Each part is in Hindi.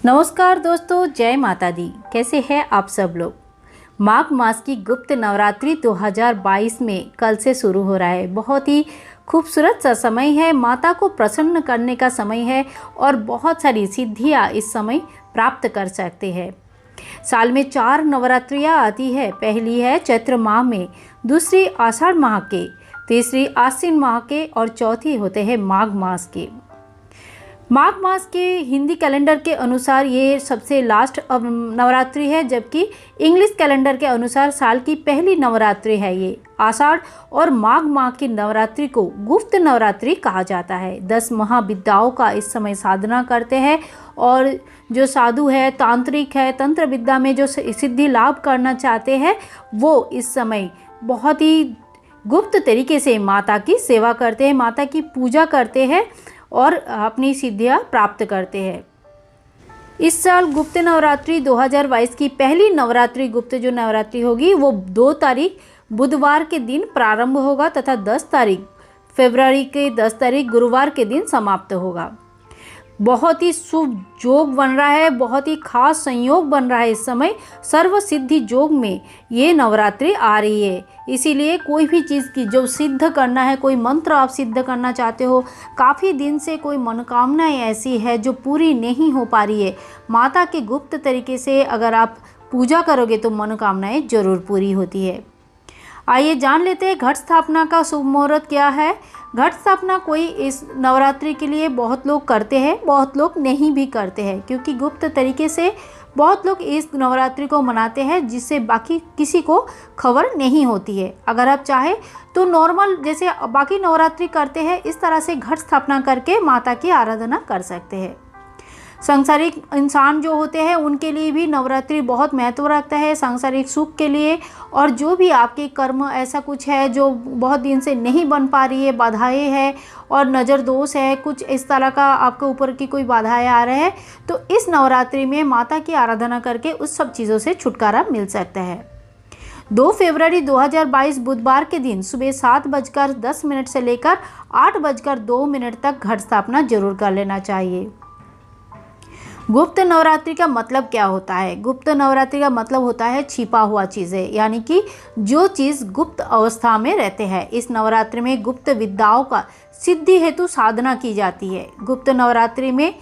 नमस्कार दोस्तों, जय माता दी। कैसे हैं आप सब लोग। माघ मास की गुप्त नवरात्रि 2022 में कल से शुरू हो रहा है। बहुत ही खूबसूरत सा समय है, माता को प्रसन्न करने का समय है और बहुत सारी सिद्धियां इस समय प्राप्त कर सकते हैं। साल में 4 नवरात्रियां आती है। पहली है चैत्र माह में, दूसरी आषाढ़ माह के, तीसरी आश्विन माह के और चौथी होते हैं माघ मास के। माघ मास के हिंदी कैलेंडर के अनुसार ये सबसे लास्ट नवरात्रि है, जबकि इंग्लिश कैलेंडर के अनुसार साल की पहली नवरात्रि है। ये आषाढ़ और माघ माह की नवरात्रि को गुप्त नवरात्रि कहा जाता है। 10 महाविद्याओं का इस समय साधना करते हैं और जो साधु है, तांत्रिक है, तंत्र विद्या में जो सिद्धि लाभ करना चाहते हैं, वो इस समय बहुत ही गुप्त तरीके से माता की सेवा करते हैं, माता की पूजा करते हैं और अपनी सिद्धियां प्राप्त करते हैं। इस साल गुप्त नवरात्रि 2022 की पहली नवरात्रि गुप्त जो नवरात्रि होगी वो 2 तारीख बुधवार के दिन प्रारंभ होगा तथा 10 तारीख फरवरी के 10 तारीख गुरुवार के दिन समाप्त होगा। बहुत ही शुभ योग बन रहा है, बहुत ही खास संयोग बन रहा है। इस समय सर्व सिद्धि योग में ये नवरात्रि आ रही है। इसीलिए कोई भी चीज़ की जो सिद्ध करना है, कोई मंत्र आप सिद्ध करना चाहते हो, काफ़ी दिन से कोई मनोकामनाएं ऐसी है जो पूरी नहीं हो पा रही है, माता के गुप्त तरीके से अगर आप पूजा करोगे तो मनोकामनाएं जरूर पूरी होती है। आइए जान लेते हैं घट स्थापना का शुभ मुहूर्त क्या है। घट स्थापना कोई इस नवरात्रि के लिए बहुत लोग करते हैं, बहुत लोग नहीं भी करते हैं, क्योंकि गुप्त तरीके से बहुत लोग इस नवरात्रि को मनाते हैं जिससे बाकी किसी को खबर नहीं होती है। अगर आप चाहें तो नॉर्मल जैसे बाकी नवरात्रि करते हैं इस तरह से घट स्थापना करके माता की आराधना कर सकते हैं। सांसारिक इंसान जो होते हैं उनके लिए भी नवरात्रि बहुत महत्व रखता है, सांसारिक सुख के लिए। और जो भी आपके कर्म ऐसा कुछ है जो बहुत दिन से नहीं बन पा रही है, बाधाएं हैं और नज़र दोष है, कुछ इस तरह का आपके ऊपर की कोई बाधाएं आ रहे हैं, तो इस नवरात्रि में माता की आराधना करके उस सब चीज़ों से छुटकारा मिल सकता है। 2 फरवरी 2022 बुधवार के दिन सुबह 7:10 से लेकर 8:02 तक घट स्थापना जरूर कर लेना चाहिए। गुप्त नवरात्रि का मतलब क्या होता है? गुप्त नवरात्रि का मतलब होता है छिपा हुआ चीज़ें, यानी कि जो चीज़ गुप्त अवस्था में रहते हैं। इस नवरात्रि में गुप्त विद्याओं का सिद्धि हेतु साधना की जाती है। गुप्त नवरात्रि में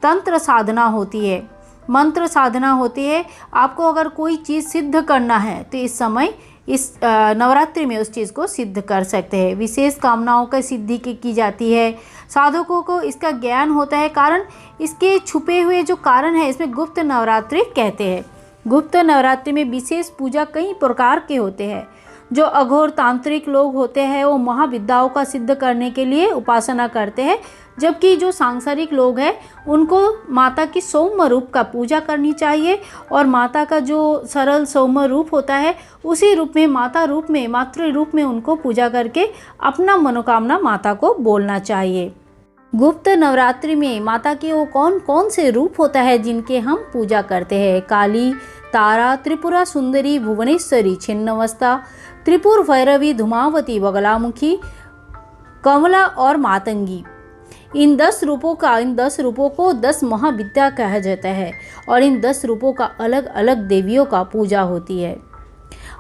तंत्र साधना होती है, मंत्र साधना होती है। आपको अगर कोई चीज़ सिद्ध करना है तो इस समय इस नवरात्रि में उस चीज़ को सिद्ध कर सकते हैं। विशेष कामनाओं की सिद्धि की जाती है। साधकों को इसका ज्ञान होता है, कारण इसके छुपे हुए जो कारण है इसमें गुप्त नवरात्रि कहते हैं। गुप्त नवरात्रि में विशेष पूजा कई प्रकार के होते हैं। जो अघोर तांत्रिक लोग होते हैं वो महाविद्याओं का सिद्ध करने के लिए उपासना करते हैं, जबकि जो सांसारिक लोग हैं उनको माता की सौम्य रूप का पूजा करनी चाहिए और माता का जो सरल सौम्य रूप होता है उसी रूप में, माता रूप में, मातृ रूप में उनको पूजा करके अपना मनोकामना माता को बोलना चाहिए। गुप्त नवरात्रि में माता के वो कौन कौन से रूप होता है जिनके हम पूजा करते हैं? काली, तारा, त्रिपुरा सुंदरी, भुवनेश्वरी, छिन्नमस्ता, त्रिपुर भैरवी, धूमावती, बगलामुखी, कमला और मातंगी। इन 10 रूपों को 10 महाविद्या कहा जाता है और इन 10 रूपों का अलग अलग देवियों का पूजा होती है।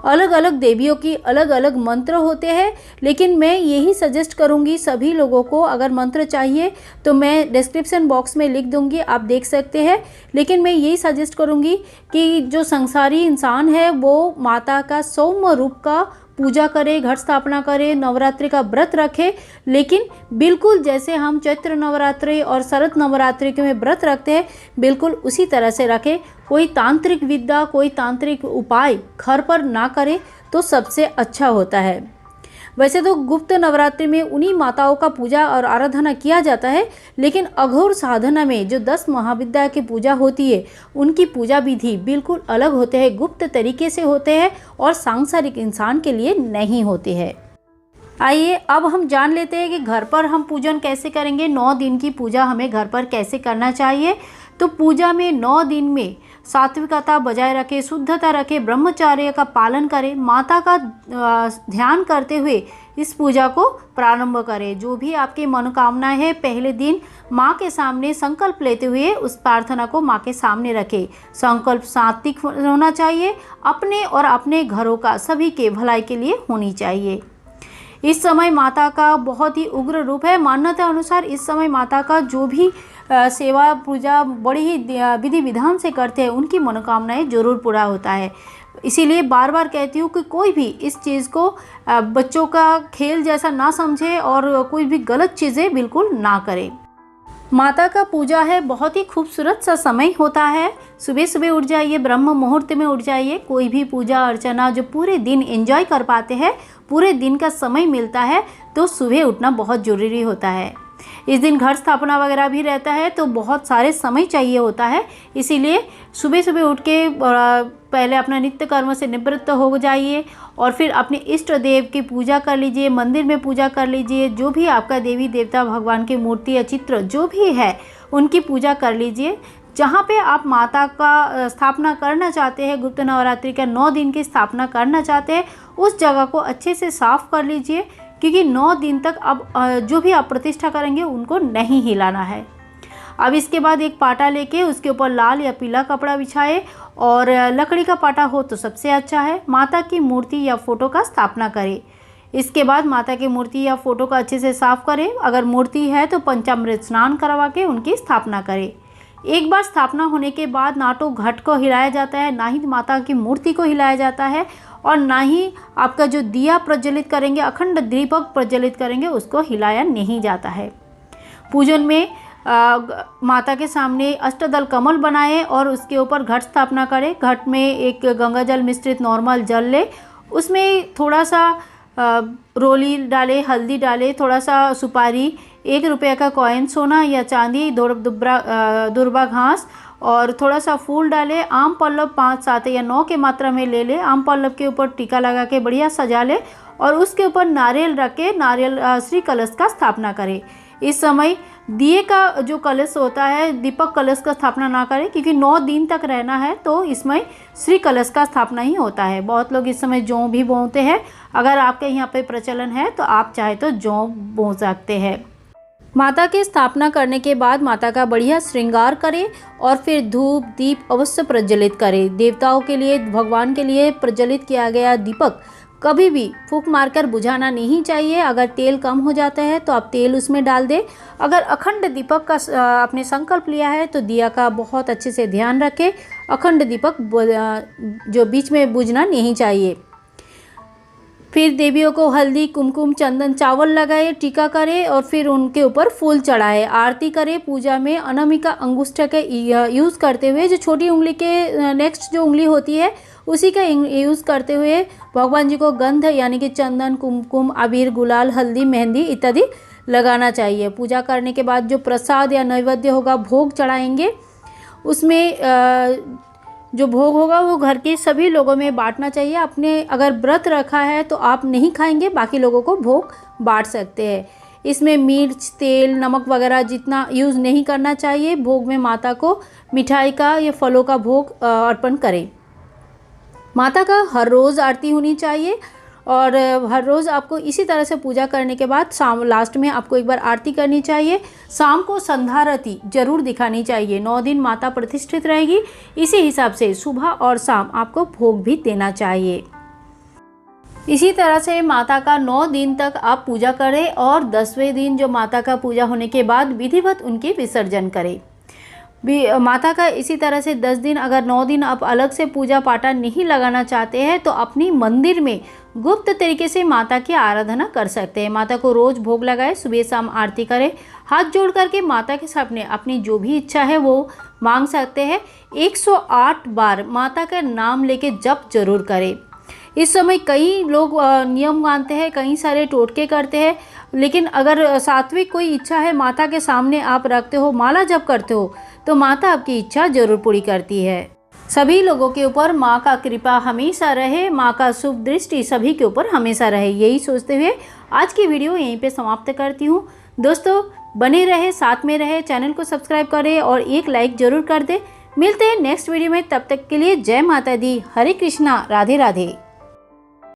अलग अलग देवियों की अलग अलग मंत्र होते हैं, लेकिन मैं यही सजेस्ट करूंगी सभी लोगों को, अगर मंत्र चाहिए तो मैं डिस्क्रिप्शन बॉक्स में लिख दूंगी, आप देख सकते हैं। लेकिन मैं यही सजेस्ट करूंगी कि जो संसारी इंसान है वो माता का सौम्य रूप का पूजा करे, घट स्थापना करे, नवरात्रि का व्रत रखे। लेकिन बिल्कुल जैसे हम चैत्र नवरात्रि और शरद नवरात्रि के में व्रत रखते हैं बिल्कुल उसी तरह से रखे। कोई तांत्रिक विद्या, कोई तांत्रिक उपाय घर पर ना करे तो सबसे अच्छा होता है। वैसे तो गुप्त नवरात्रि में उन्हीं माताओं का पूजा और आराधना किया जाता है, लेकिन अघोर साधना में जो 10 महाविद्या की पूजा होती है उनकी पूजा विधि बिल्कुल अलग होते हैं, गुप्त तरीके से होते हैं और सांसारिक इंसान के लिए नहीं होते हैं। आइए अब हम जान लेते हैं कि घर पर हम पूजन कैसे करेंगे। 9 दिन की पूजा हमें घर पर कैसे करना चाहिए। तो पूजा में 9 दिन में सात्विकता बजाय रखें, शुद्धता रखें, ब्रह्मचर्य का पालन करें, माता का ध्यान करते हुए इस पूजा को प्रारंभ करें। जो भी आपकी मनोकामना है पहले दिन माँ के सामने संकल्प लेते हुए उस प्रार्थना को माँ के सामने रखें। संकल्प सात्विक होना चाहिए, अपने और अपने घरों का सभी के भलाई के लिए होनी चाहिए। इस समय माता का बहुत ही उग्र रूप है। मान्यता अनुसार इस समय माता का जो भी सेवा पूजा बड़ी ही विधि विधान से करते हैं उनकी मनोकामनाएं जरूर पूरा होता है। इसीलिए बार बार कहती हूँ कि कोई भी इस चीज़ को बच्चों का खेल जैसा ना समझे और कोई भी गलत चीज़ें बिल्कुल ना करे। माता का पूजा है बहुत ही खूबसूरत सा समय होता है। सुबह सुबह उठ जाइए, ब्रह्म मुहूर्त में उठ जाइए। कोई भी पूजा अर्चना जो पूरे दिन एंजॉय कर पाते हैं, पूरे दिन का समय मिलता है, तो सुबह उठना बहुत ज़रूरी होता है। इस दिन घर स्थापना वगैरह भी रहता है तो बहुत सारे समय चाहिए होता है। इसीलिए सुबह सुबह उठ के पहले अपना नित्य कर्म से निवृत्त हो जाइए और फिर अपने इष्ट देव की पूजा कर लीजिए, मंदिर में पूजा कर लीजिए। जो भी आपका देवी देवता भगवान की मूर्ति या चित्र जो भी है उनकी पूजा कर लीजिए। जहाँ पे आप माता का स्थापना करना चाहते हैं, गुप्त नवरात्रि का 9 दिन की स्थापना करना चाहते हैं, उस जगह को अच्छे से साफ कर लीजिए, क्योंकि 9 दिन तक अब जो भी आप प्रतिष्ठा करेंगे उनको नहीं हिलाना है। अब इसके बाद एक पाटा लेके उसके ऊपर लाल या पीला कपड़ा बिछाए और लकड़ी का पाटा हो तो सबसे अच्छा है। माता की मूर्ति या फोटो का स्थापना करें। इसके बाद माता की मूर्ति या फोटो का अच्छे से साफ करें। अगर मूर्ति है तो पंचामृत स्नान करवा के उनकी स्थापना करें। एक बार स्थापना होने के बाद ना तो घट को हिलाया जाता है, ना ही माता की मूर्ति को हिलाया जाता है और ना ही आपका जो दिया प्रज्वलित करेंगे, अखंड दीपक प्रज्वलित करेंगे, उसको हिलाया नहीं जाता है। पूजन में माता के सामने अष्टदल कमल बनाएं और उसके ऊपर घट स्थापना करें। घट में एक गंगा जल मिश्रित नॉर्मल जल ले, उसमें थोड़ा सा रोली डाले, हल्दी डाले, थोड़ा सा सुपारी, 1 रुपये का कॉइन, सोना या चांदी, दुर्बा घास और थोड़ा सा फूल डाले। आम पल्लव 5, 7 या 9 के मात्रा में ले ले। आम पल्लव के ऊपर टीका लगा के बढ़िया सजा ले और उसके ऊपर नारियल रख के नारियल श्री कलश का स्थापना करें। इस समय दिए का जो कलश होता है, दीपक कलश का स्थापना ना करें, क्योंकि 9 दिन तक रहना है तो इसमें श्री कलश का स्थापना ही होता है। बहुत लोग इस समय जौ भी बोते हैं। अगर आपके यहाँ पे प्रचलन है तो आप चाहे तो जौ बो सकते हैं। माता की स्थापना करने के बाद माता का बढ़िया श्रृंगार करें और फिर धूप दीप अवश्य प्रज्वलित करें। देवताओं के लिए, भगवान के लिए प्रज्वलित किया गया दीपक कभी भी फूंक मारकर बुझाना नहीं चाहिए। अगर तेल कम हो जाता है तो आप तेल उसमें डाल दें। अगर अखंड दीपक का आपने संकल्प लिया है तो दिया का बहुत अच्छे से ध्यान रखें। अखंड दीपक जो बीच में बुझना नहीं चाहिए। फिर देवियों को हल्दी, कुमकुम, चंदन, चावल लगाए, टीका करें और फिर उनके ऊपर फूल चढ़ाए, आरती करें। पूजा में अनामिका अंगुष्ठ का यूज़ करते हुए, जो छोटी उंगली के नेक्स्ट जो उंगली होती है उसी का यूज़ करते हुए भगवान जी को गंध यानी कि चंदन, कुमकुम, अबीर, गुलाल, हल्दी, मेहंदी इत्यादि लगाना चाहिए। पूजा करने के बाद जो प्रसाद या नैवेद्य होगा, भोग चढ़ाएंगे। उसमें जो भोग होगा वो घर के सभी लोगों में बांटना चाहिए। आपने अगर व्रत रखा है तो आप नहीं खाएंगे, बाकी लोगों को भोग बांट सकते हैं। इसमें मिर्च, तेल, नमक वगैरह जितना यूज़ नहीं करना चाहिए। भोग में माता को मिठाई का या फलों का भोग अर्पण करें। माता का हर रोज़ आरती होनी चाहिए और हर रोज़ आपको इसी तरह से पूजा करने के बाद शाम लास्ट में आपको एक बार आरती करनी चाहिए। शाम को संध्या आरती जरूर दिखानी चाहिए। 9 दिन माता प्रतिष्ठित रहेगी, इसी हिसाब से सुबह और शाम आपको भोग भी देना चाहिए। इसी तरह से माता का 9 दिन तक आप पूजा करें और 10वें दिन जो माता का पूजा होने के बाद विधिवत उनकी विसर्जन करें। माता का इसी तरह से 10 दिन, अगर 9 दिन आप अलग से पूजा पाठा नहीं लगाना चाहते हैं तो अपनी मंदिर में गुप्त तरीके से माता की आराधना कर सकते हैं। माता को रोज़ भोग लगाए, सुबह शाम आरती करें, हाथ जोड़ करके माता के सामने अपनी जो भी इच्छा है वो मांग सकते हैं। 108 बार माता का नाम लेके जप जरूर करें। इस समय कई लोग नियम मानते हैं, कई सारे टोटके करते हैं, लेकिन अगर सात्विक कोई इच्छा है माता के सामने आप रखते हो, माला जप करते हो, तो माता आपकी इच्छा जरूर पूरी करती है। सभी लोगों के ऊपर माँ का कृपा हमेशा रहे, माँ का शुभ दृष्टि सभी के ऊपर हमेशा रहे, यही सोचते हुए आज की वीडियो यहीं पे समाप्त करती हूँ। दोस्तों, बने रहे, साथ में रहे, चैनल को सब्सक्राइब करें और एक लाइक ज़रूर कर दें। मिलते हैं नेक्स्ट वीडियो में, तब तक के लिए जय माता दी, हरे कृष्णा, राधे राधे।